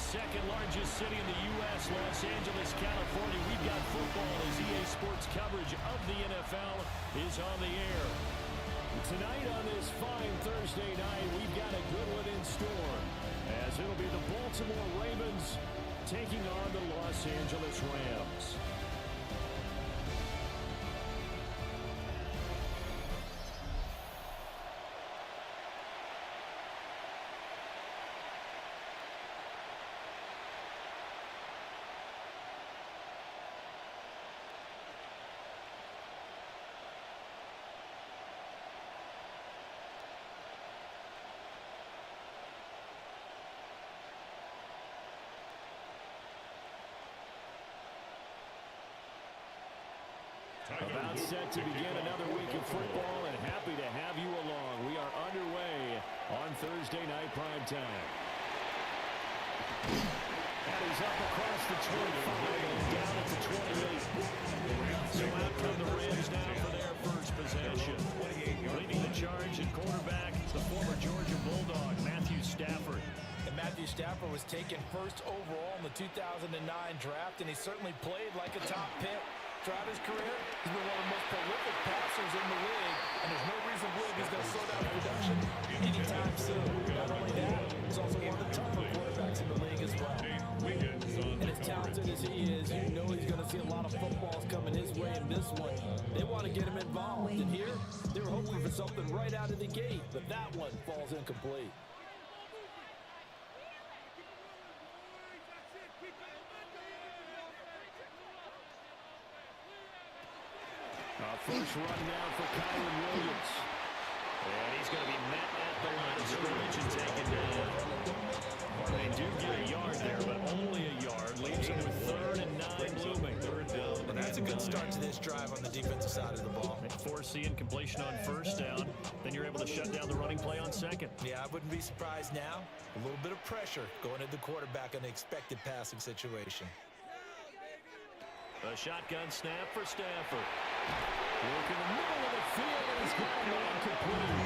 second largest city in the U.S., Los Angeles, California. We've got football as EA Sports coverage of the NFL is on the air. Tonight on this fine Thursday night, we've got a good one in store, as it'll be the Baltimore Ravens taking on the Los Angeles Rams. About set to begin another week of football, and happy to have you along. We are underway on Thursday night primetime. And he's up across the 25 and down at the 28. So out come the Rams now for their first possession. Leading the charge at quarterback, the former Georgia Bulldog, Matthew Stafford. And Matthew Stafford was taken first overall in the 2009 draft, and he certainly played like a top pick. Throughout his career, he's been one of the most prolific passers in the league, and there's no reason to believe he's going to slow down production anytime soon. Not only that, he's also one of the tougher quarterbacks in the league as well. And as talented as he is, you know he's going to see a lot of footballs coming his way in this one. They want to get him involved, and here, they were hoping for something right out of the gate, but that one falls incomplete. First run down for Kyron Williams. And he's going to be met at the line of scrimmage and taken down. They do get a yard there, but only a yard. Leaves him with 3rd and 9 looming. And that's a good start to this drive on the defensive side of the ball. Force the incompletion on first down. Then you're able to shut down the running play on second. Yeah, I wouldn't be surprised now. A little bit of pressure going at the quarterback in the expected passing situation. A shotgun snap for Stafford. Look in the middle of the field, and he's got it incomplete.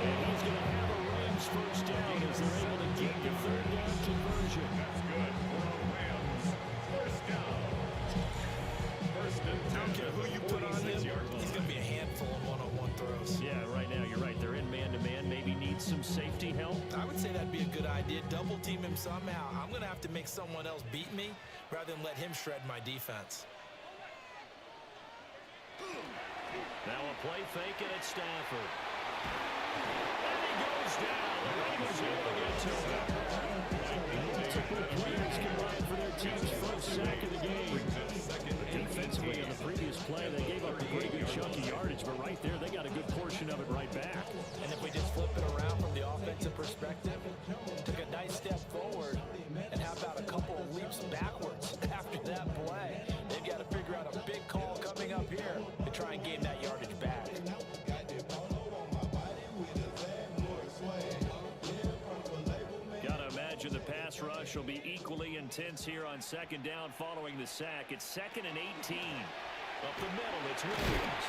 And he's going to have a Rams first down as they're able to get the 3rd down conversion. That's good for a Rams first down. First and 10. I don't care who you put on him, he's going to be a handful of one-on-one throws. Yeah, right now, you're right. They're in man-to-man. Maybe needs some safety help. I would say that'd be a good idea. Double team him somehow. I'm going to have to make someone else beat me rather than let him shred my defense. Now a play fake, and it's Stafford. And he goes down. The Ravens able to get to him. Multiple players combined for their team's first sack of the game. Defensively on the previous play, they gave up a pretty good chunk of yardage, but right there, they got a good portion of it right back. And if we just flip it around from the offensive perspective, took a nice step forward, and how about a couple of leaps backwards after that play? They've got to figure out a big call coming up here to try and gain that yardage back. Gotta imagine the pass rush will be equally intense here on second down following the sack. It's 2nd and 18. Up the middle, it's Williams.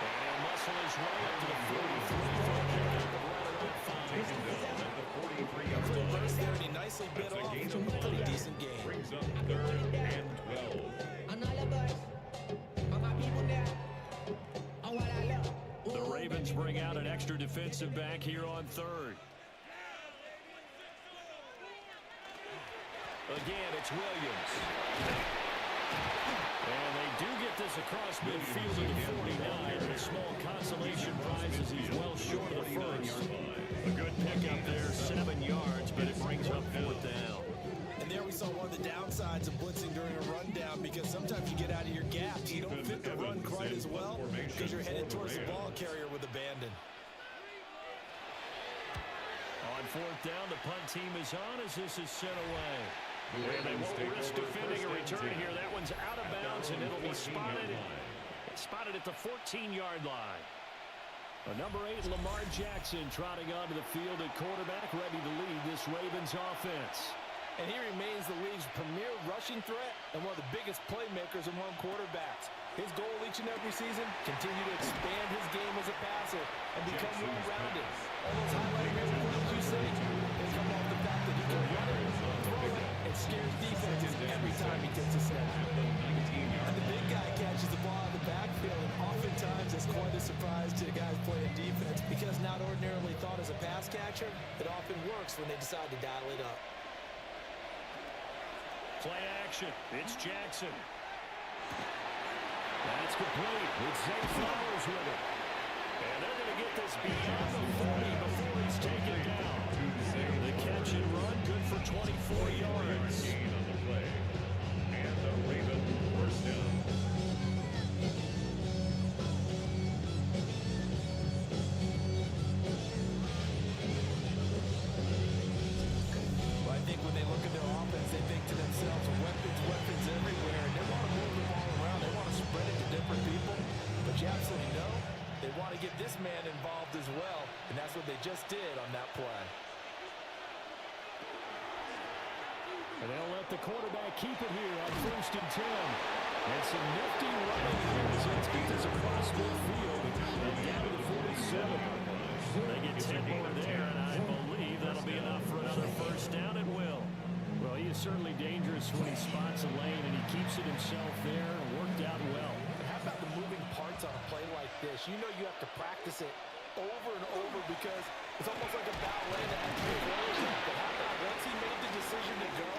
And he'll muscle his way up to the 43. First there, and he nicely bit off a pretty decent game. Brings up 3rd and 12. The Ravens bring out an extra defensive back here on 3rd. Again, it's Williams. And they do get this across midfield to the 49. A small consolation prize as he's well short of the first. A good pickup there, 7 yards, but it brings up 4th down. And there we saw one of the downsides of blitzing during a rundown, because sometimes you get out of your gaps. You don't fit the run quite as well because you're headed towards the ball carrier with abandon. On 4th down, the punt team is on as this is sent away. And they won't risk defending a return here. That one's out of bounds, and it'll be spotted at the 14-yard line. Number 8, Lamar Jackson, trotting onto the field at quarterback, ready to lead this Ravens offense. And he remains the league's premier rushing threat and one of the biggest playmakers among quarterbacks. His goal each and every season, continue to expand his game as a passer and become well-rounded. All those highlight reels you say, they come off the fact that he can run it, throw it, playing defense because not ordinarily thought as a pass catcher, it often works when they decide to dial it up. Play action. It's Jackson. That's complete. It's Zay Flowers with it. And they're going to get this beyond the 40 before he's taken down. The catch and run, good for 24 yards. Gain on the play. And the Ravens first down. I think when they look at their offense, they think to themselves, weapons everywhere. And they want to move the ball around. They want to spread it to different people. But you absolutely know they want to get this man involved as well. And that's what they just did on that play. And they'll let the quarterback keep it here on 1st and 10. And some nifty running here as he takes us across midfield and down to the 47. They get 10 more there, and I believe that'll be enough for another first down at will. Well, he is certainly dangerous when he spots a lane, and he keeps it himself there and worked out well. And how about the moving parts on a play like this? You know you have to practice it over and over because it's almost like a ballet that has to be closed up. But how about once he made the decision to go,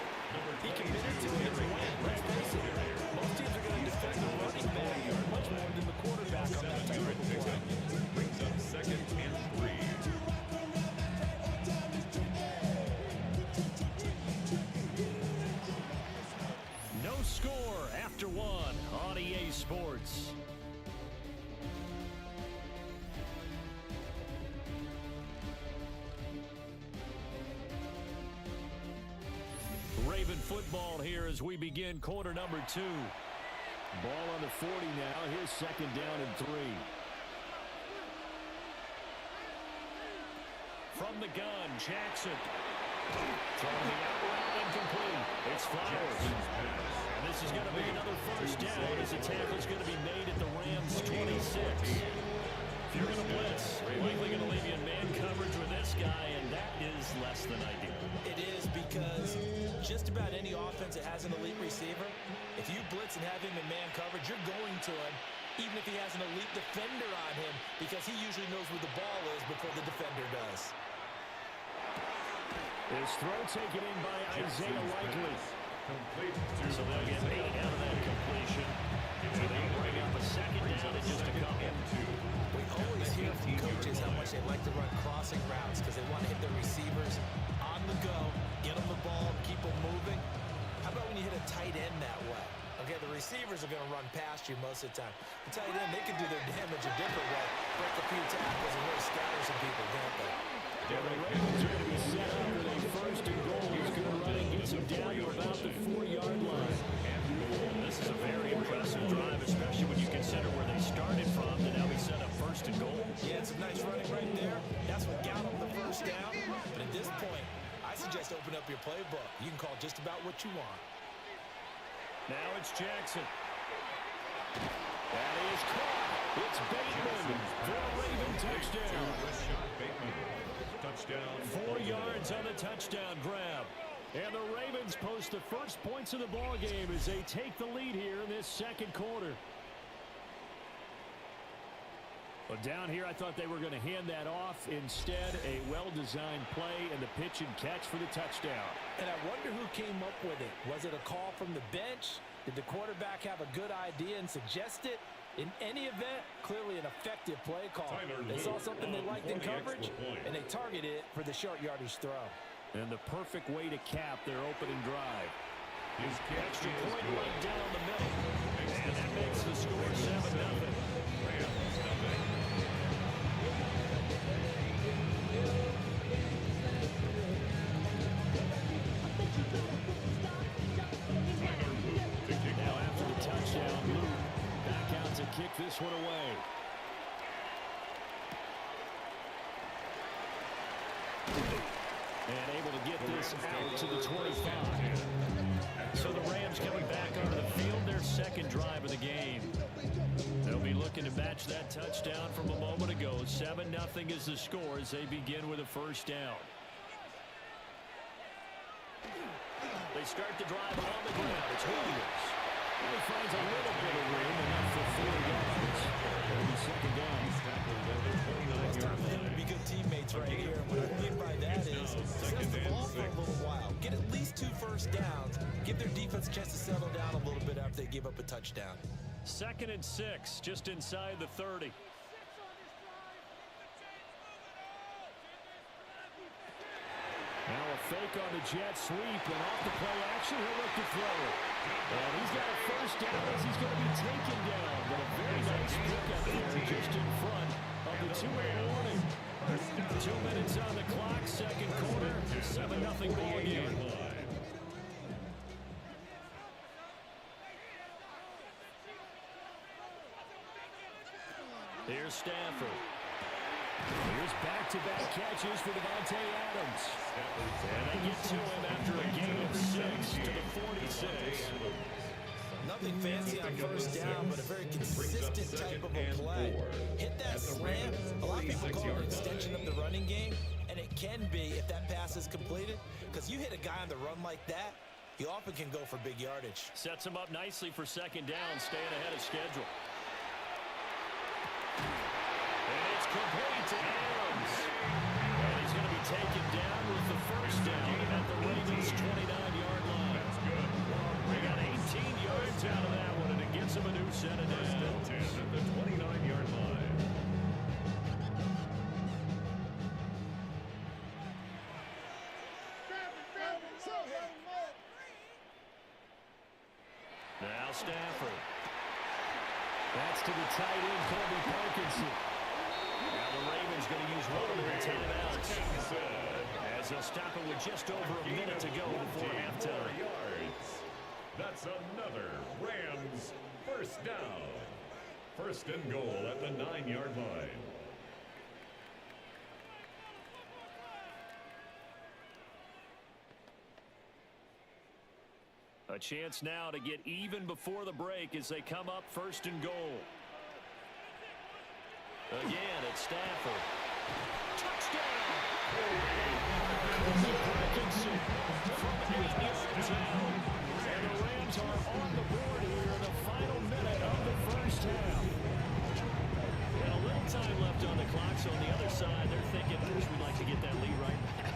he committed to it and went. Let's face it, most teams are going to defend the running back much more than the quarterback on that type of play. Brings up 2nd and 3. No score after one on EA Sports. Raven football here as we begin quarter number 2. Ball on the 40 now. Here's 2nd down and 3. From the gun, Jackson. Throwing the out route incomplete. It's Flowers. And this is going to be another first down as the tackle's going to be made at the Rams 26. If you're going to blitz, likely going to leave you in man coverage with this guy, and that is less than ideal. It is because just about any offense that has an elite receiver, if you blitz and have him in man coverage, you're going to him, even if he has an elite defender on him, because he usually knows where the ball is before the defender does. This throw taken in by Isaiah Likely. Complete So they'll get 8 out of that completion. And they'll bring up a 2nd down in just a couple. We always hear from coaches how much they like to run crossing routes because they want to hit their receivers on the go, get them the ball, keep them moving. How about when you hit a tight end that way? Okay, the receivers are going to run past you most of the time. The tight end, they can do their damage a different way, break a few tackles and really scatter some people, can't they? Yeah, the Ravens are going to be set up with a 1st and goal. He's going to run and gets him down to about the 4-yard line. This is a very impressive drive, especially when you consider where they started from to now be set up 1st and goal. Yeah, some nice running right there. That's what got them the first down. But at this point, I suggest open up your playbook. You can call just about what you want. Now it's Jackson. That is caught. It's Bateman for a Raven touchdown. Touchdown. 4 yards on the touchdown grab. And the Ravens post the first points of the ball game as they take the lead here in this 2nd quarter. But down here, I thought they were going to hand that off. Instead, a well-designed play and the pitch and catch for the touchdown. And I wonder who came up with it. Was it a call from the bench? Did the quarterback have a good idea and suggest it? In any event, clearly an effective play call. They saw something they liked in coverage, and they targeted it for the short yardage throw. And the perfect way to cap their opening drive. His catch Extra is point good. right down the middle. And that makes the score 7-0. Rams nothing. Now after the touchdown, Luke back out to kick this one away. And able to get this out to the 25. So the Rams coming back onto the field, their 2nd drive of the game. They'll be looking to match that touchdown from a moment ago. 7-0 is the score as they begin with a first down. They start the drive on the ground. It's Williams. He finds a little bit of room, enough for 4 yards. And second down. It's time for them to be good teammates right here. And what I mean by that is, possess the ball for a little while. Get at least 2 first downs. Give their defense a chance to settle down a little bit after they give up a touchdown. 2nd and 6, just inside the 30. Now a fake on the jet sweep, and off the play action, he'll look to throw it. And he's got a first down as he's going to be taken down. But a very nice pickup there just in front of the 2-minute warning. 2 minutes on the clock, second quarter, 7-0 ball game. Here's Stafford. Here's back-to-back catches for Davante Adams. And they get to him after a gain of 6 to the 46. Nothing fancy on first down, but a very consistent type of a play. Hit that slant. A lot of people call it an extension of the running game, and it can be if that pass is completed, because you hit a guy on the run like that, you often can go for big yardage. Sets him up nicely for second down, staying ahead of schedule. And it's complete to Adams. And he's going to be taken down with the first down at the Ravens' 29-yard line. That's good. They got 18 yards out of that one, and it gets him a new set of First and 10 at the 29-yard line. Now Stafford. That's to the tight end, Colby Parkinson. Now the Ravens going to use one of their timeouts, as they'll stop it with just over a minute to go before halftime. Yards. That's another Rams first down. First and goal at the 9-yard line. A chance now to get even before the break as they come up first and goal. Again, it's Stafford. Touchdown! Parkinson from 8 yards out. And the Rams are on the board here in the final minute of the first half. And a little time left on the clock, so on the other side, they're thinking, we'd like to get that lead right back.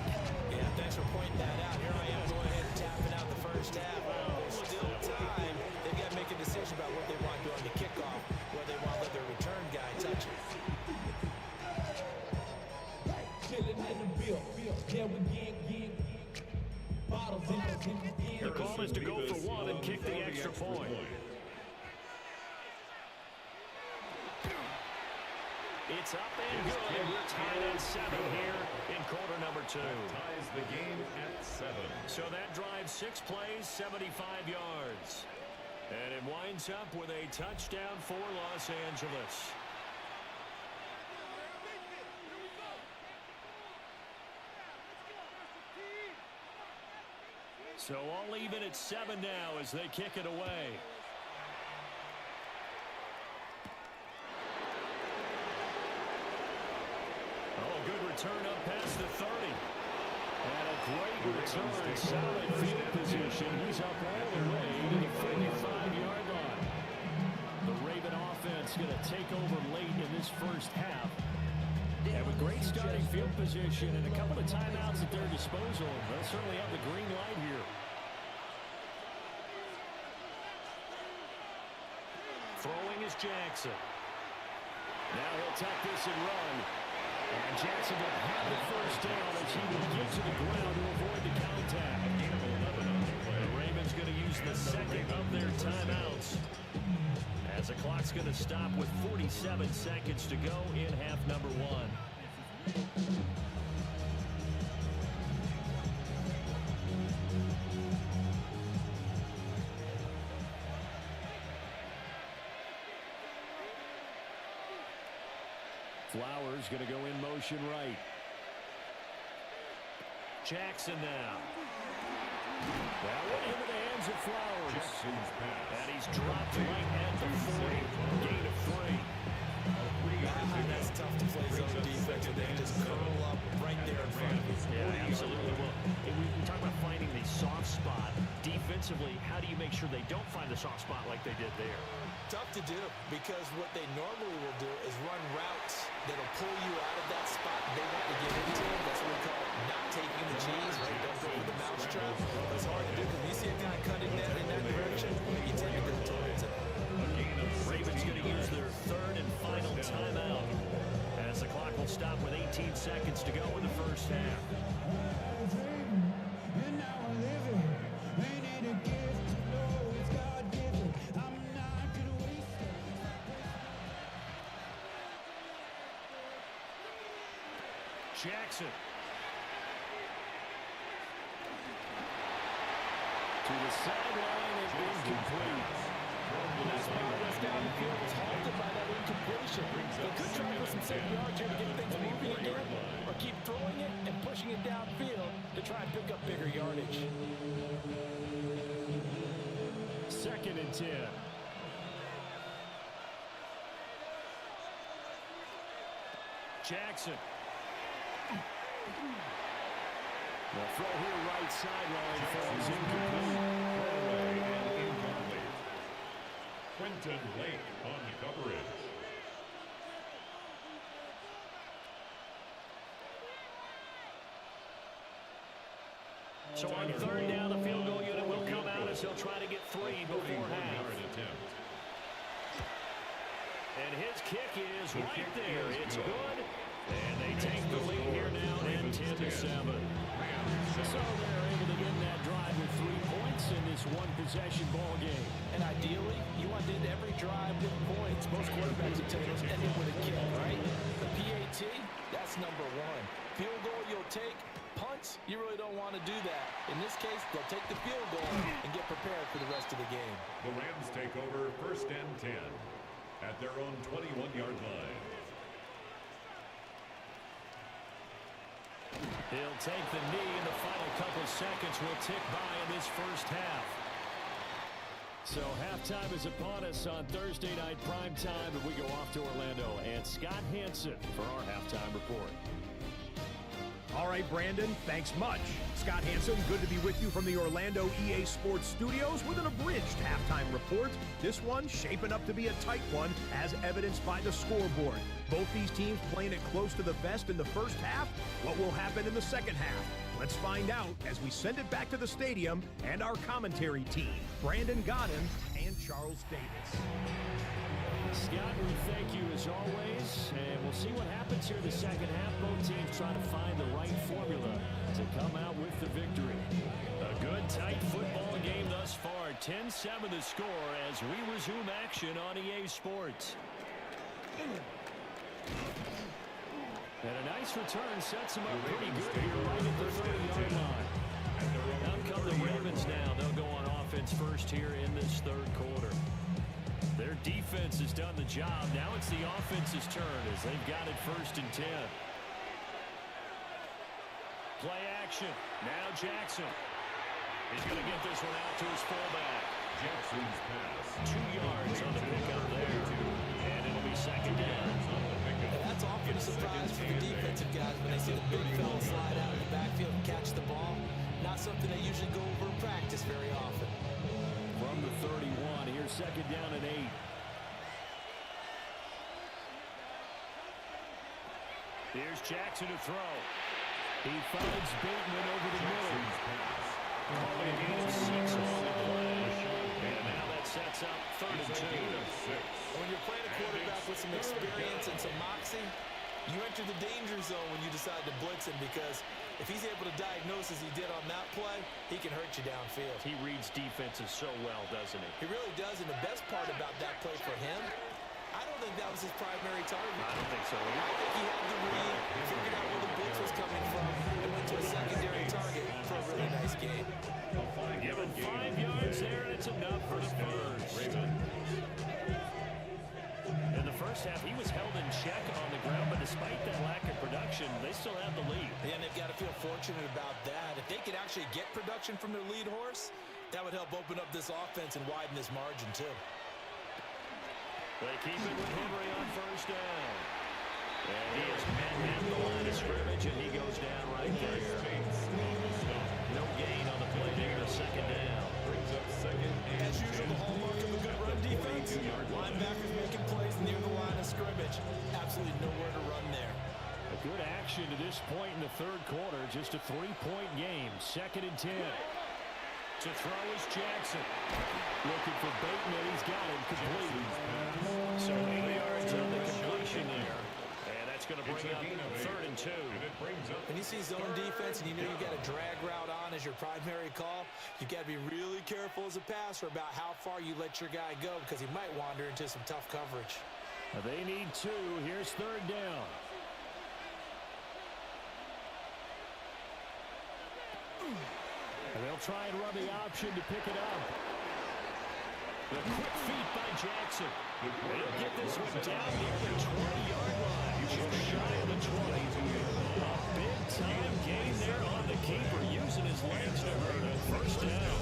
Yeah, thanks for pointing that out. Here I am going ahead and tapping out the first half. There's still time. They've got to make a decision about what they want to do on the kickoff, where they want to let their return guy touch it. The call is to go for one and kick the extra point. It's up and good. We're tied at 7 here in quarter number 2. Ties the game at 7. So that drives 6 plays, 75 yards. And it winds up with a touchdown for Los Angeles. So all even at 7 now as they kick it away. Oh, good return up past the 30. And a great return, solid field position. He's up all the way to the 45-yard line. The Raven offense going to take over late in this first half. And with great starting field position and a couple of timeouts at their disposal, they'll certainly have the green light here. Throwing is Jackson. Now he'll tuck this and run. And Jackson will have the first down as he will get to the ground to avoid the contact. The Ravens going to use the second of their timeouts, as the clock's going to stop with 47 seconds to go in half number 1. Flowers going to go in motion right. Jackson now. That one into the hands of Flowers. And he's dropped right at the 40. Gain of 3. That's tough to play zone defense when they just curl up right there in front of you. Yeah, absolutely. Well, we talk about finding the soft spot defensively. How do you make sure they don't find the soft spot like they did there. Tough to do, because what they normally will do is run routes that'll pull you out of that spot they want to get into. That's what we call not taking the cheese, right? Don't go for the mousetrap. It's hard to do because you see a guy cutting that in that direction, you tend to go towards it. Ravens going to use their third and final timeout as the clock will stop with 18 seconds to go in the first half. Jackson. To the sideline has been complete. Nice progress down the field was halted by that incompletion. They could try for some 7 yards here to get things moving again, or keep throwing it and pushing it downfield to try and pick up bigger yardage. 2nd and 10. Jackson. The throw here right sideline falls incomplete. Quentin Lake on coverage. So on 3rd down, the field goal unit will come out as they'll try to get 3 before half. And his kick is right there. It's good. And they take the lead here now at 10-7. So they're able to get that drive with 3 points in this one-possession ball game. And ideally, you want to end every drive with points. Most quarterbacks will tell you let's end it with a kick, right? The PAT, that's number 1. Field goal you'll take. Punts, you really don't want to do that. In this case, they'll take the field goal and get prepared for the rest of the game. The Rams take over 1st and 10 at their own 21-yard line. He'll take the knee, and the final couple seconds will tick by in this first half. So halftime is upon us on Thursday night primetime, and we go off to Orlando. And Scott Hansen for our halftime report. All right, Brandon, thanks much. Scott Hansen, good to be with you from the Orlando EA Sports Studios with an abridged halftime report. This one shaping up to be a tight one, as evidenced by the scoreboard. Both these teams playing it close to the vest in the first half. What will happen in the second half? Let's find out as we send it back to the stadium and our commentary team, Brandon Godden and Charles Davis. Scott, we thank you as always, and we'll see what happens here in the second half. Both teams trying to find the right formula to come out with the victory. A good, tight football game thus far. 10-7 the score as we resume action on EA Sports. And a nice return sets them up pretty good here right at the 30-yard line. Out come the Ravens now. They'll go on offense first here in this 3rd quarter. Their defense has done the job. Now it's the offense's turn as they've got it 1st and 10. Play action. Now Jackson. He's going to get this one out to his fullback. Jackson's pass. 2 yards on the pickup there. And it'll be 2nd down. That's often a surprise for the defensive guys when they see the big fella slide out in the backfield and catch the ball. Not something they usually go over in practice very often. From the 31, here's 2nd down and 8. Here's Jackson to throw. He finds Bateman over the middle. Calling a gain of 6 on the play. And now that sets up 3rd and 2. When you're playing a quarterback with some experience and some moxie, you enter the danger zone when you decide to blitz him, because if he's able to diagnose as he did on that play, he can hurt you downfield. He reads defenses so well, doesn't he? He really does, and the best part about that play for him, I don't think that was his primary target. I don't think so. I think he had the read, figured out where the blitz was coming from, and went to a secondary target for a really nice game. Given 5 yards there, and it's enough for the first. In the first half, he was held in check on the ground, but despite that lack of production, they still have the lead. And they've got to feel fortunate about that. If they could actually get production from their lead horse, that would help open up this offense and widen this margin, too. They keep it with Henry on 1st down. And he is met at the line of scrimmage, and he goes down right there. No gain on the play there, 2nd down. Brings up 2nd and point in the third quarter. Just a 3-point game. 2nd and 10. To throw is Jackson. Looking for Bateman. He's got him complete. So 8 yards on the completion there. And that's going to bring up 3rd and 2. When you see zone defense and you know you got a drag route on as your primary call, you got to be really careful as a passer about how far you let your guy go because he might wander into some tough coverage. They need 2. Here's 3rd down. And they'll try and run the option to pick it up. The quick feet by Jackson. They'll get this one down near the 20-yard line. Just shy of the 20. A big-time gain there on the keeper, using his legs to hurt it. 1st down.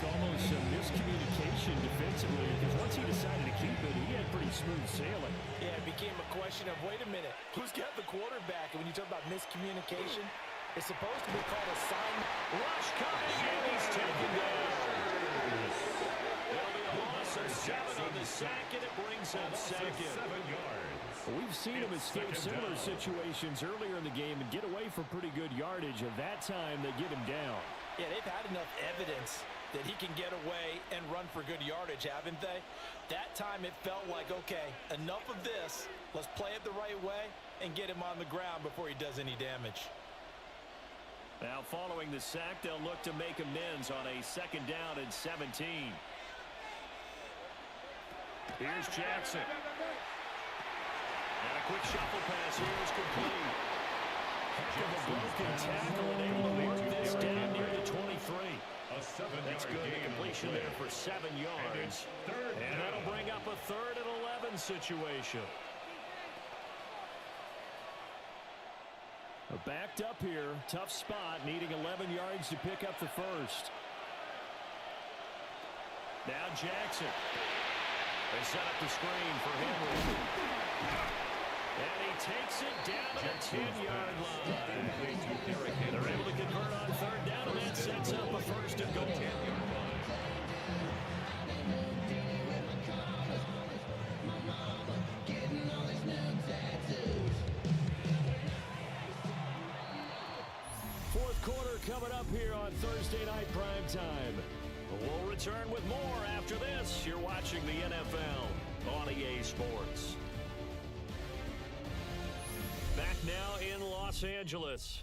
Almost some miscommunication defensively because once he decided to keep it, he had pretty smooth sailing. Yeah, it became a question of, wait a minute, who's got the quarterback? And when you talk about miscommunication, it's supposed to be called a sign. Rush coming, and he's taken down. It'll be a loss of 7 on the sack, and it brings up 2nd. 7 yards. We've seen him escape similar situations earlier in the game and get away for pretty good yardage, and that time they get him down. Yeah, they've had enough evidence that he can get away and run for good yardage, haven't they? That time it felt like, okay, enough of this. Let's play it the right way and get him on the ground before he does any damage. Now following the sack, they'll look to make amends on a 2nd down and 17. Here's Jackson. And a quick shuffle pass here is complete. Heck of a broken tackle and able to mark this down near the 23. That's good. The completion there for 7 yards. And that'll bring up a 3rd and 11 situation. Backed up here. Tough spot. Needing 11 yards to pick up the 1st. Now Jackson. They set up the screen for Henry. And he takes it down to the 10-yard line. They're able to convert on 3rd down, and that sets up a 1st and goal. Fourth quarter coming up here on Thursday Night Prime Time. We'll return with more after this. You're watching the NFL on EA Sports. Back now in Los Angeles.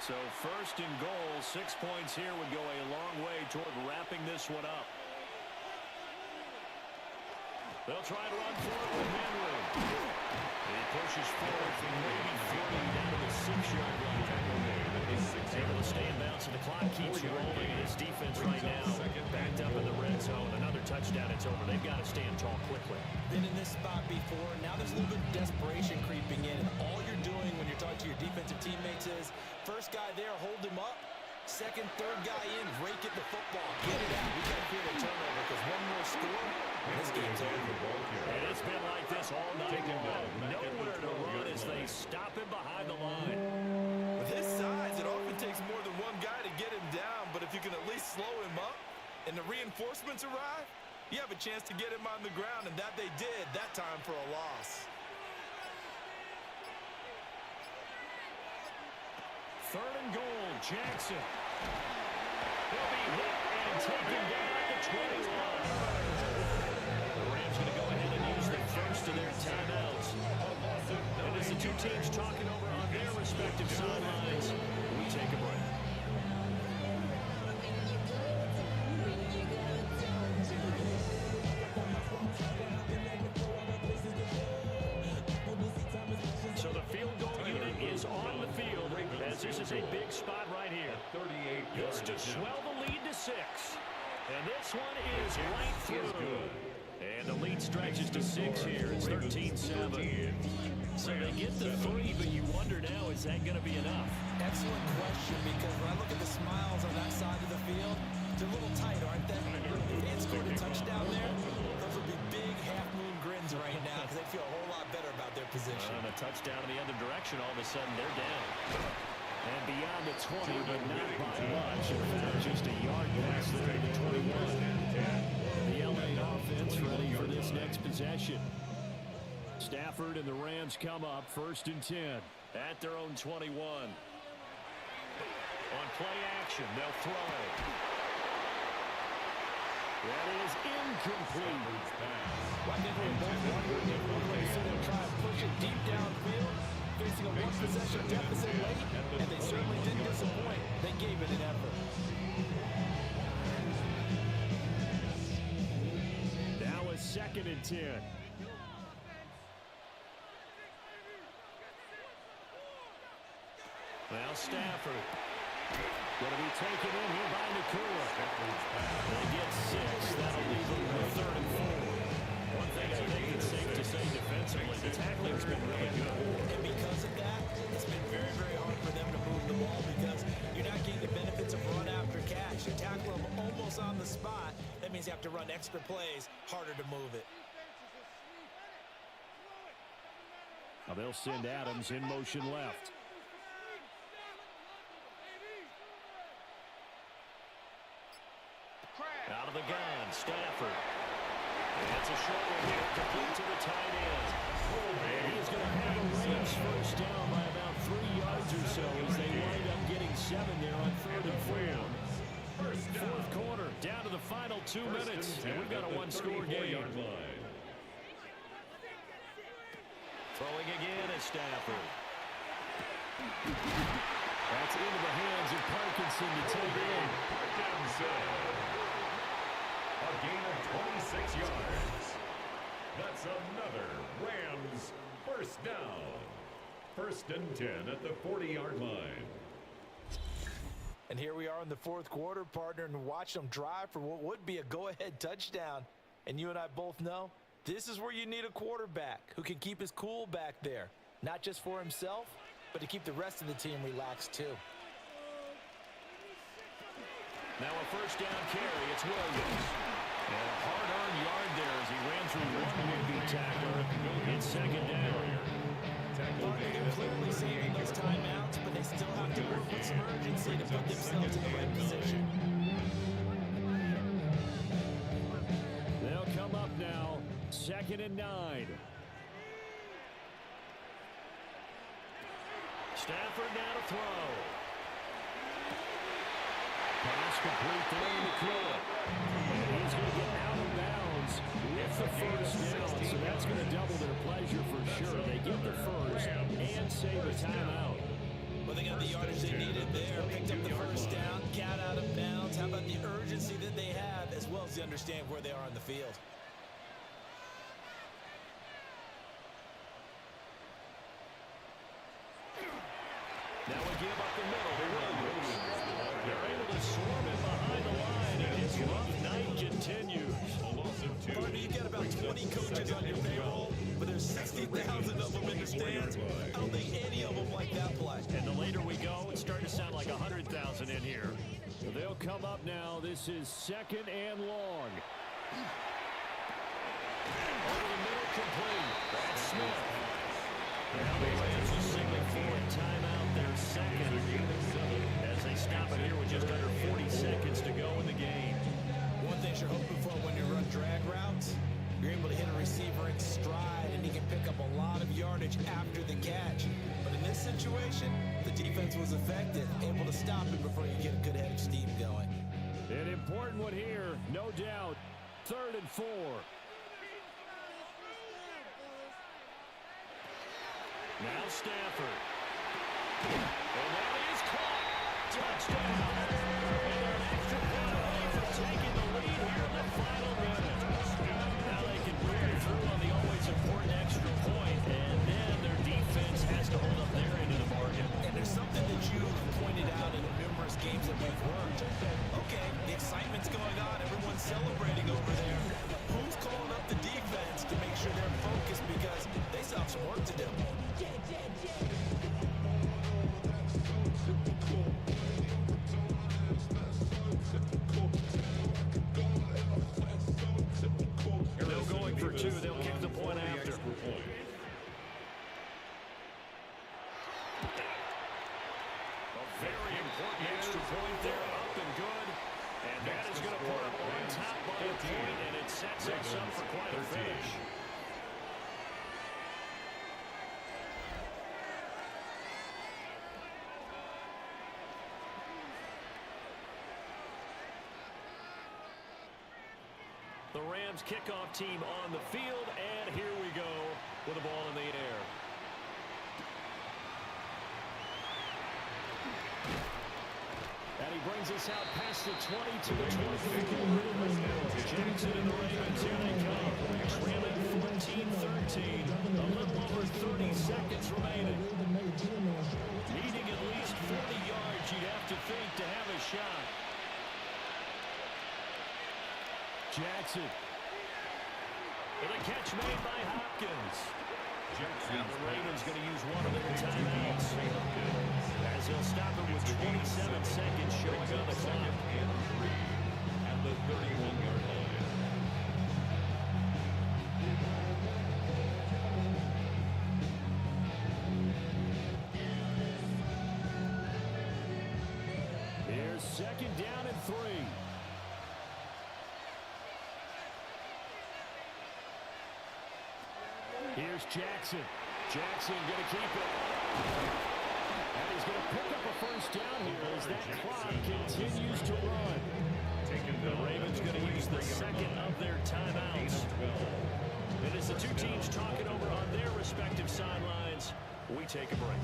So 1st and goal, 6 points here would go a long way toward wrapping this one up. They'll try to run for it with Henry. He pushes forward from maybe 40 down to the 6-yard line. Able to stay in bounds, and the clock keeps rolling. His defense right now backed up in the red zone. Another touchdown, it's over. They've got to stand tall quickly. Been in this spot before. Now there's a little bit of desperation creeping in. And all you're doing when you're talking to your defensive teammates is, first guy there, hold him up. 2nd, 3rd guy in, rake at the football. Get it out. We got to create a turnover because one more score, and this game's over. And it's been like this all night long. Nowhere to run as they stop him behind the line. With his size, it often takes more than one guy to get him down, but if you can at least slow him up and the reinforcements arrive, you have a chance to get him on the ground, and that they did that time for a loss. 3rd and goal, Jackson. He'll be hit and taken down at the 21. The Rams going to go ahead and use the 1st of their timeouts. And as the 2 teams talking over on their respective sidelines, we take a break. So the field goal unit is on the field, as this is a big spot right here. It's to swell the lead to 6. And this one is right through. And the lead stretches to 6 here. It's 13-7. So they get the 3, but you wonder now, is that going to be enough? Excellent question, because when I look at the smiles on that side of the field, they're a little tight, aren't they? If they had scored a touchdown there, those would be big half-moon grins right now because they feel a whole lot better about their position. And a touchdown in the other direction, all of a sudden they're down. And beyond the 20, but not by much. In fact, just a yard pass there to the 21. The LA offense ready for this next possession. Stafford and the Rams come up 1st and 10 at their own 21. On play action, they'll throw. That is incomplete. I think we're both wondering if one way to try and push it deep downfield, facing a one-possession deficit late, and they certainly didn't disappoint. They gave it an effort. Now a 2nd and 10. Now Stafford. Going to be taken in here by Nakua. They get 6. That'll leave them with 3rd and 4. One thing I think it's safe to say defensively, the tackling's been really good. And because of that, it's been very, very hard for them to move the ball because you're not getting the benefits of run after catch. You tackle them almost on the spot. That means you have to run extra plays, harder to move it. Now they'll send Adams in motion left. Out of the gun, Stafford. And that's a short one here, complete to the tight end. And he's going to have a Rams first down by about 3 yards or so as they wind up getting 7 there on 3rd and 4. 4th quarter, down to the final 2 minutes, and we've got a one-score game. Throwing again is Stafford. That's into the hands of Parkinson to take in. A gain of 26 yards. That's another Rams first down. 1st and 10 at the 40-yard line. And here we are in the 4th quarter, partner, and watch them drive for what would be a go-ahead touchdown. And you and I both know this is where you need a quarterback who can keep his cool back there. Not just for himself, but to keep the rest of the team relaxed too. Now a first down carry, it's Williams. And a hard-earned yard there as he ran through one would-be tackler. It's 2nd down. They're clearly saving those timeouts, but they still have to work with some urgency to put themselves in the right position. They'll come up now, 2nd and 9. Stafford now to throw. Pass complete there in the court. And he's going to get out of bounds with the first down. So that's going to double their pleasure for sure. They get the first and save a timeout. Well, they got the yardage they needed there. Picked up the first down, got out of bounds. How about the urgency that they have as well as they understand where they are on the field? Now we give up the middle to Williams. They're able to swarm him behind the line, and his rough night continues. Partner, you've got about 20 coaches on your payroll, but there's 60,000 of them in the stands. I don't think any of them like that play. And the later we go, it's starting to sound like 100,000 in here. So they'll come up now. This is 2nd and long. Over the middle, complete. That's Smith. Now the Rams will signal for a timeout. They're 2nd as they stop it here with just under 40 seconds to go in the game. One thing you're hoping for when you run drag routes, you're able to hit a receiver in stride, and he can pick up a lot of yardage after the catch. But in this situation, the defense was effective, able to stop him before you get a good head of steam going. An important one here, no doubt. 3rd and 4. Now Stafford. And that is caught. Touchdown. And they're an extra point away from taking the lead here in the final minute. Now they can break through on the always important extra point, and then their defense has to hold up their end of the bargain. And there's something that you pointed out in the numerous games that we've worked. Okay, the excitement's going on. Everyone's celebrating over there. Who's calling up the defense to make sure they're focused because they still have some work to do? is going to put him on top by a point, and it sets us up for quite a finish. The Rams kickoff team on the field, and here we go with the ball in the air. And he brings us out past the 20 to the 24. Jackson and the Ravens, here they come. Trailing 14-13. A little over 30 seconds remaining. Needing at least 40 yards, you'd have to think, to have a shot. Jackson. With a catch made by Hopkins. And the Ravens going to use one of their timeouts, as he'll stop it with 27 seconds showing on the clock. At the 31-yard line. Here's second down and 3. Here's Jackson. Jackson going to keep it. And he's going to pick up a first down here as that clock continues to run. The Ravens going to use the second of their timeouts. And as the two teams talk it over on their respective sidelines, we take a break.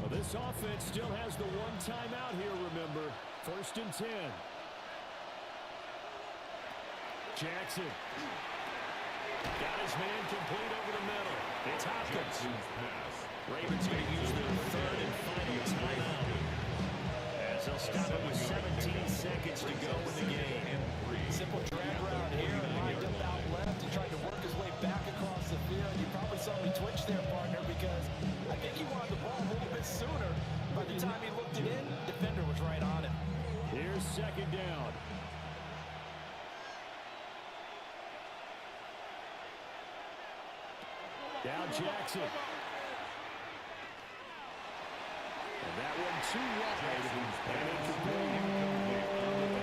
Well, this offense still has the one timeout here, remember. First and 10. Jackson. Got his man complete over the middle. It's Hopkins. Ravens going to use their third and final timeout, as they'll stop it with 17 seconds to go in the game. Simple drag route here, lined up out left. He tried to work his way back across the field. You probably saw me twitch there, partner, because I think he wanted the ball a little bit sooner. By the time he looked it in, defender was right on it. Here's second down. Down Jackson. And that one too wide. And incomplete.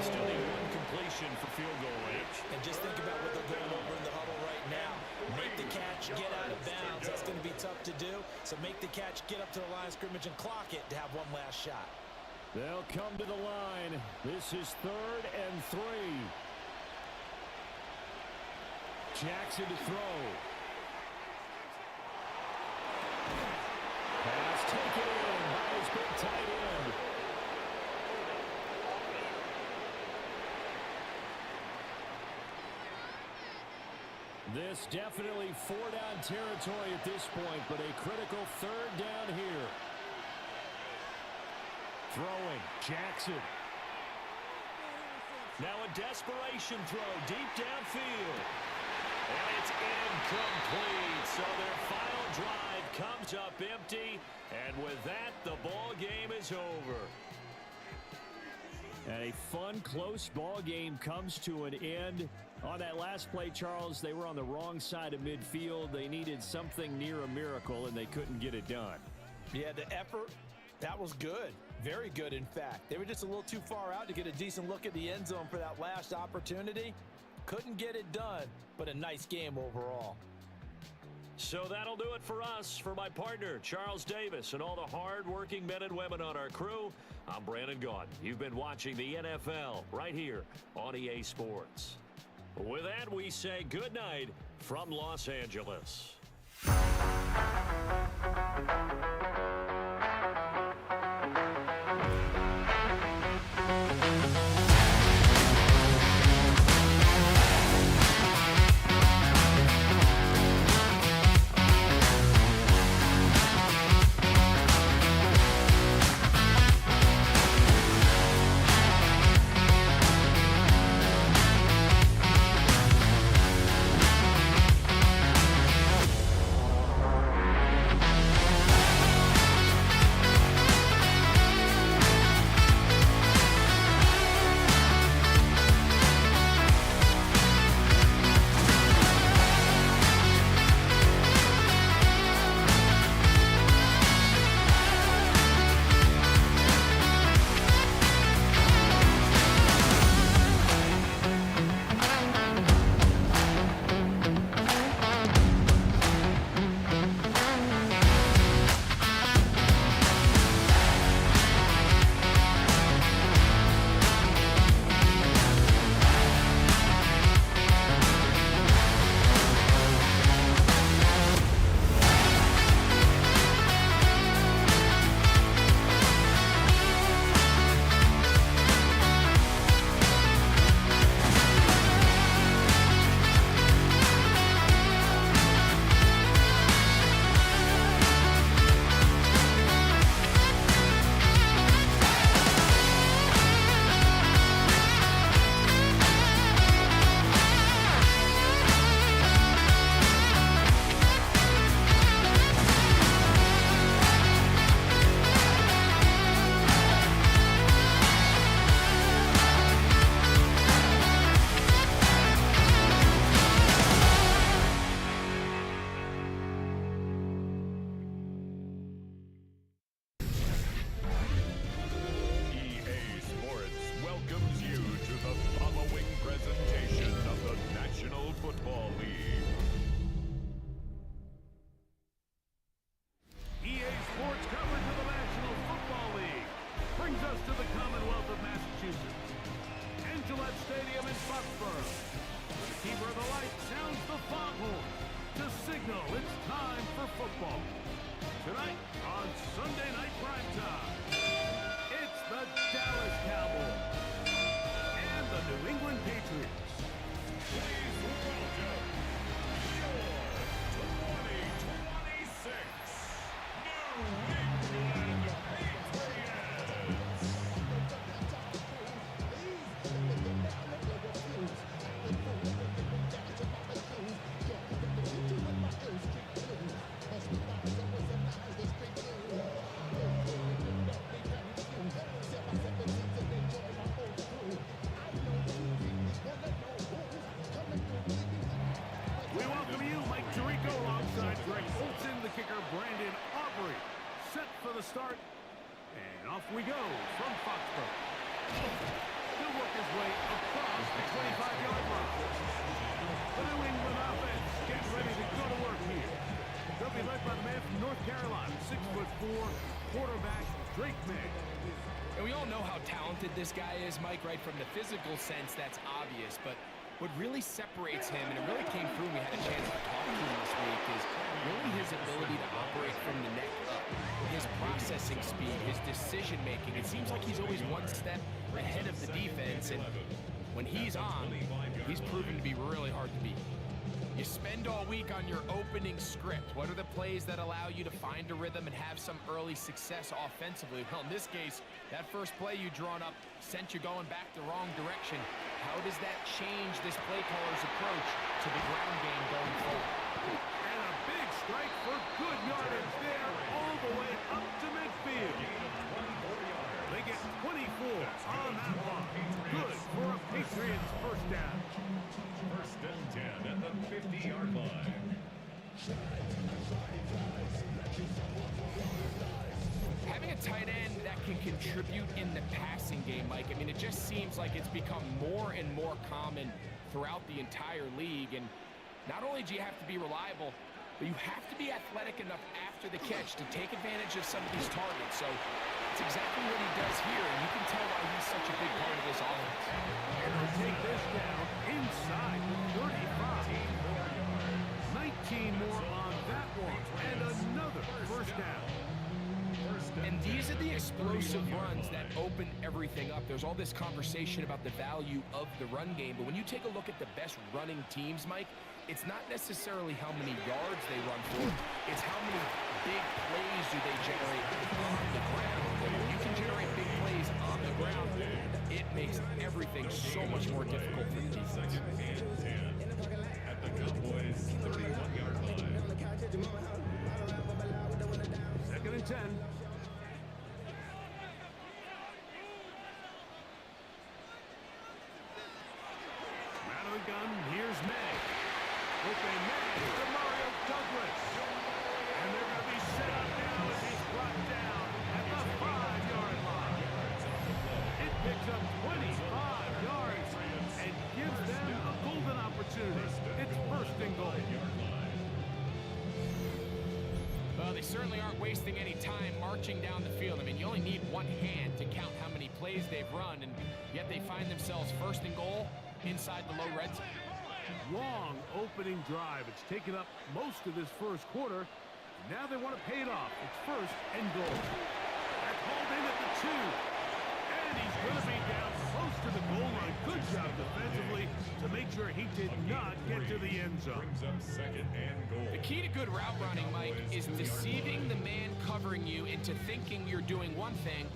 Still need one completion for field goal range. And just think about what they're going over in the huddle right now. Make the catch, get out of bounds. That's going to be tough to do. So make the catch, get up to the line of scrimmage, and clock it to have one last shot. They'll come to the line. This is third and 3. Jackson to throw. Pass taken in by his big tight end. This definitely 4-down territory at this point, but a critical third down here. Throwing, Jackson. Now a desperation throw deep downfield. And it's incomplete. So their final drive comes up empty. And with that, the ball game is over. And a fun, close ball game comes to an end. On that last play, Charles, they were on the wrong side of midfield. They needed something near a miracle, and they couldn't get it done. Yeah, the effort, that was good. Very good, in fact. They were just a little too far out to get a decent look at the end zone for that last opportunity. Couldn't get it done, but a nice game overall. So that'll do it for us. For my partner, Charles Davis, and all the hard-working men and women on our crew, I'm Brandon Gaudin. You've been watching the NFL right here on EA Sports. With that, we say good night from Los Angeles. start. And off we go from Foxborough. He'll work his way across the 25-yard line. The New England offense getting ready to go to work here. They'll be led by the man from North Carolina, 6'4", quarterback Drake May. And we all know how talented this guy is, Mike, right? From the physical sense, that's obvious. But what really separates him, and it really came through when we had a chance to talk to him this week, is really his ability to operate from the neck up. His processing speed, his decision-making. It seems like he's always one step ahead of the defense. And when he's on, he's proven to be really hard to beat. You spend all week on your opening script. What are the plays that allow you to find a rhythm and have some early success offensively? Well, in this case, that first play you drawn up sent you going back the wrong direction. How does that change this play caller's approach to the ground game going forward? And a big strike for good yardage there all the way up to midfield. They get 24 on that one. Good for a Patriots first down. First and 10 at the 50-yard line. Having a tight end that can contribute in the passing game, Mike, I mean, it just seems like it's become more and more common throughout the entire league. And not only do you have to be reliable, but you have to be athletic enough after the catch to take advantage of some of these targets. So it's exactly what he does here, and you can tell why he's such a big part of this offense. And they'll take this down inside the 35. 19 more on that one, and another first down. And these are the explosive runs that open everything up. There's all this conversation about the value of the run game, but when you take a look at the best running teams, Mike, it's not necessarily how many yards they run for, it's how many big plays do they generate on the ground. And when you can generate big plays on the ground, it makes everything so much more difficult for the defense. At the Cowboys' 31-yard line. Second and 10. Out of the gun, here's May. Open May to Mario Douglas. And they're going to be set up now as he's brought down at the 5-yard line. It picks up 25 yards and gives them a golden opportunity. It's first and goal. Well, they certainly aren't wasting any time marching down the field. I mean, you only need one hand to count how many plays they've run, and yet they find themselves first and goal inside the low red zone. Long opening drive. It's taken up most of this first quarter. Now they want to pay it off. It's first and goal. That's hauled in at the 2. And he's going to be down close to the goal line. Good job defensively to make sure he did not get to the end zone. Brings up second and goal. The key to good route running, Mike, is deceiving the man covering you into thinking you're doing one thing,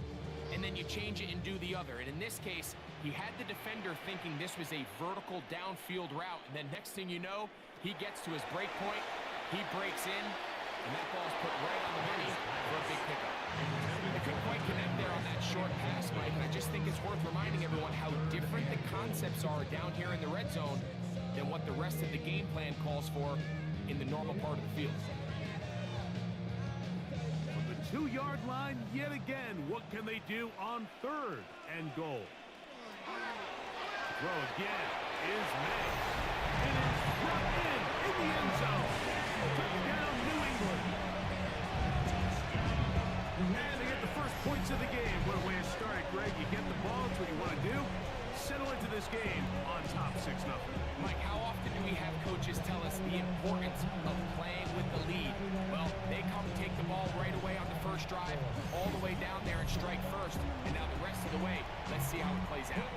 and then you change it and do the other. And in this case, he had the defender thinking this was a vertical downfield route, and then next thing you know, he gets to his break point, he breaks in, and that ball's put right on the money for a big pickup. They couldn't quite connect there on that short pass, Mike, and I just think it's worth reminding everyone how different the concepts are down here in the red zone than what the rest of the game plan calls for in the normal part of the field. From the 2-yard line yet again, what can they do on third and goal? Throw again is May. It is brought in the end zone. Touchdown, New England. And they get the first points of the game. What a way to start it, Greg. You get the ball, it's what you want to do. Settle into this game on top 6-0. Mike, how often do we have coaches tell us the importance of playing with the lead? Well, they come take the ball right away on the first drive, all the way down there and strike first. And now the rest of the way, let's see how it plays out.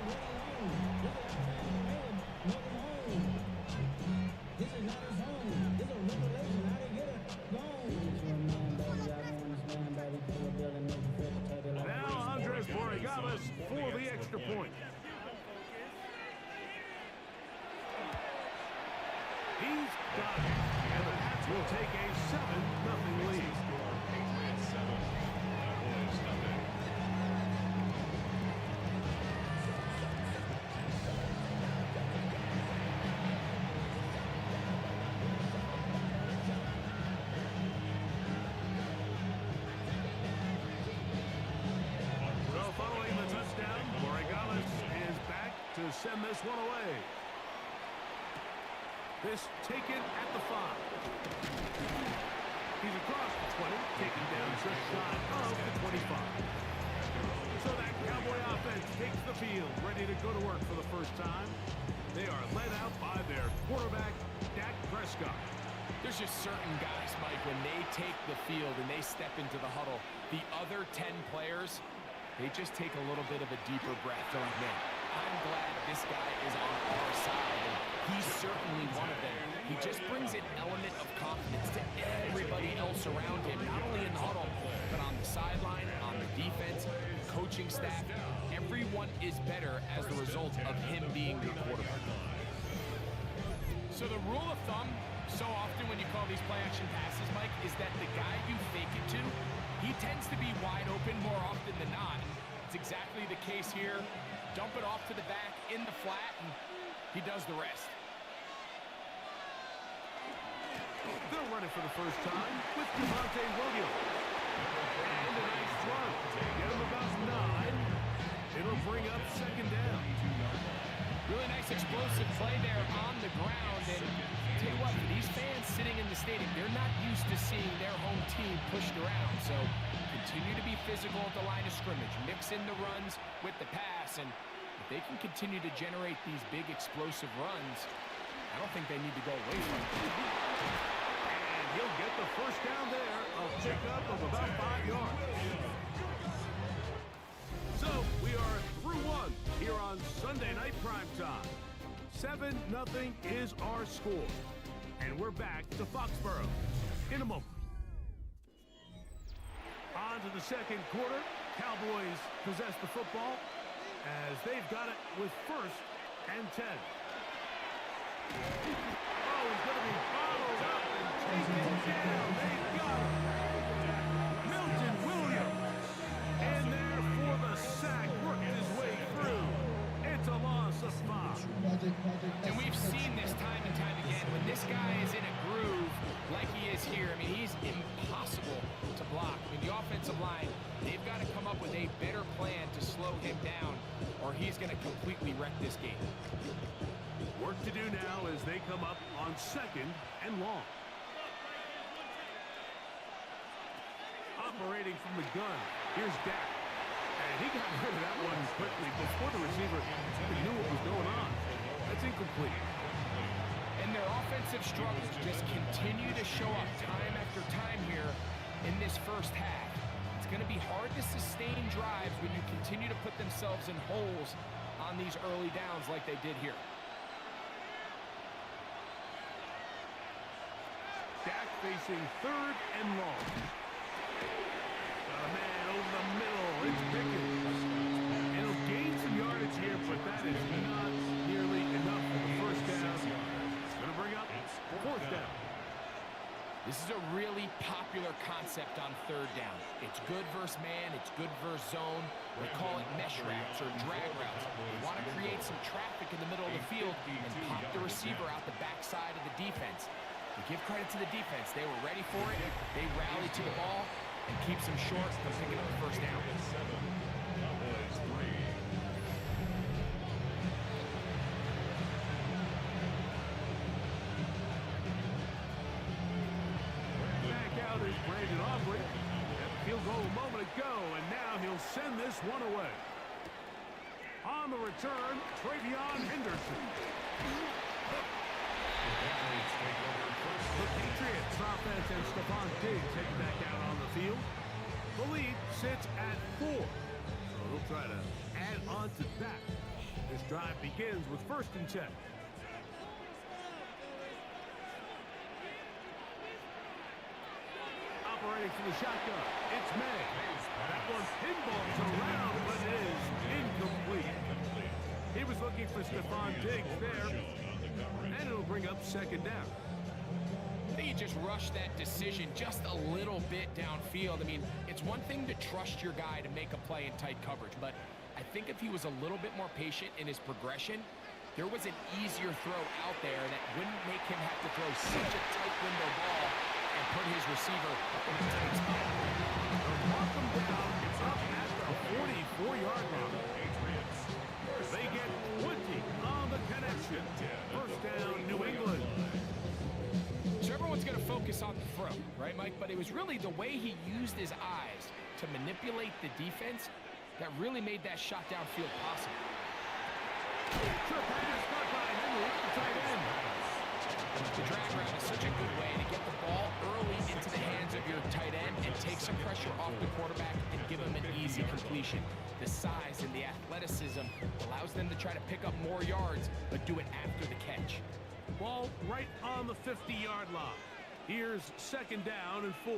Now Andres Borregales for the extra point. He's got it. And the Pats will take a 7-0 lead. Patriots 7, Cowboys nothing. send this one away. This taken at the 5. He's across the 20, taken down just shy of the 25. So that Cowboy offense takes the field, ready to go to work for the first time. They are led out by their quarterback, Dak Prescott. There's just certain guys, Mike, when they take the field and they step into the huddle, the other 10 players, they just take a little bit of a deeper breath. They're like, man, I'm glad this guy is on our side. And he's certainly one of them. He just brings an element of confidence to everybody else around him, not only in the huddle, but on the sideline, on the defense, coaching staff. Everyone is better as the result of him being your quarterback. So the rule of thumb, so often when you call these play-action passes, Mike, is that the guy you fake it to, he tends to be wide open more often than not. It's exactly the case here. Dump it off to the back in the flat, and he does the rest. They'll run it for the first time with Devontae Williams. And a nice run. Get him about 9. It'll bring up second down. Really nice explosive play there on the ground. And tell you what, for these fans sitting in the stadium, they're not used to seeing their home team pushed around. So continue to be physical at the line of scrimmage. Mix in the runs with the pass. And if they can continue to generate these big explosive runs, I don't think they need to go away from it. And he'll get the first down there. A pickup of about 5 yards. So we are through one here on Sunday Night Primetime. 7-0 is our score. And we're back to Foxborough in a moment. On to the second quarter. Cowboys possess the football as they've got it with 1st and 10. Oh, he's going to be bottled up and taken down. They've got him. Milton Williams. And there for the sack. Worked his way through. It's a loss of 5. And we've seen this time and time again. When this guy is in a groove like he is here, I mean, he's impossible to block. I mean, the offensive line, they've got to come up with a better plan to slow him down, or he's going to completely wreck this game. Work to do now as they come up on 2nd and long. Operating from the gun, here's Dak. And he got rid of that one quickly before the receiver even knew what was going on. That's incomplete. And their offensive struggles just continue to show up time after time here in this first half. It's going to be hard to sustain drives when you continue to put themselves in holes on these early downs like they did here. Dak facing 3rd and long. Got a man over the middle. It's Pickles. It'll gain some yardage here, but that is not nearly enough for the first down. It's going to bring up 4th down. This is a really popular concept on 3rd down. It's good versus man, it's good versus zone. They call it mesh routes or drag routes. They want to create some traffic in the middle of the field and pop the receiver out the backside of the defense. To give credit to the defense, they were ready for it. They rallied to the ball and keeps them short from picking up the first down. Back out is Brandon Aubrey. Had the field goal a moment ago, and now he'll send this one away. On the return, Travion Henderson. The Patriots offense and Stephon Diggs heading back out on the field. The lead sits at 4. So he'll try to add on to that. This drive begins with 1st and 10. Operating from the shotgun, it's May. That one pinballs around, but it is incomplete. He was looking for Stephon Diggs there, and it'll bring up 2nd down. I think he just rushed that decision just a little bit downfield. I mean, it's one thing to trust your guy to make a play in tight coverage, but I think if he was a little bit more patient in his progression, there was an easier throw out there that wouldn't make him have to throw such a tight window ball and put his receiver in a tight spot. Mark him down. It's up at the 44-yard line. They get 20 right, Mike? But it was really the way he used his eyes to manipulate the defense that really made that shot downfield possible. Sure pass, caught by Henry at the tight end. The drag route is such a good way to get the ball early into the hands of your tight end and take some pressure off the quarterback and give him an easy completion. The size and the athleticism allows them to try to pick up more yards, but do it after the catch. Ball right on the 50-yard line. Here's 2nd down and 4.